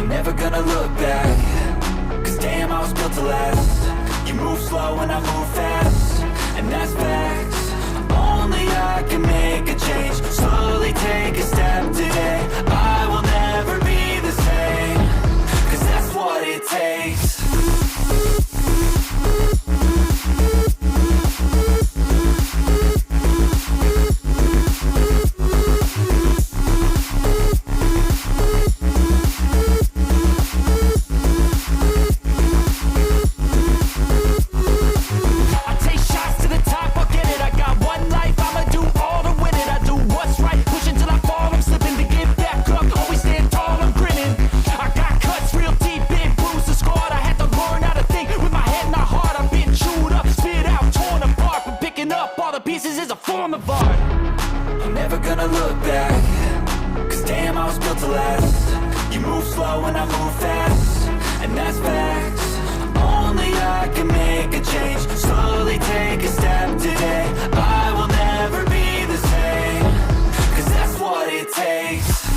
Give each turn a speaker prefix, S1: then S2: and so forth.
S1: I'm never gonna look back, cause damn, I was built to last. You move slow and I move fast, and that's facts. Only I can make a change, slowly take a step today. I will never be the same, cause that's what it takes. Pieces is a form of art. I'm never gonna look back, cause damn, I was built to last. You move slow and I move fast, and that's facts. Only I can make a change, slowly take a step today. I will never be the same, cause that's what it takes.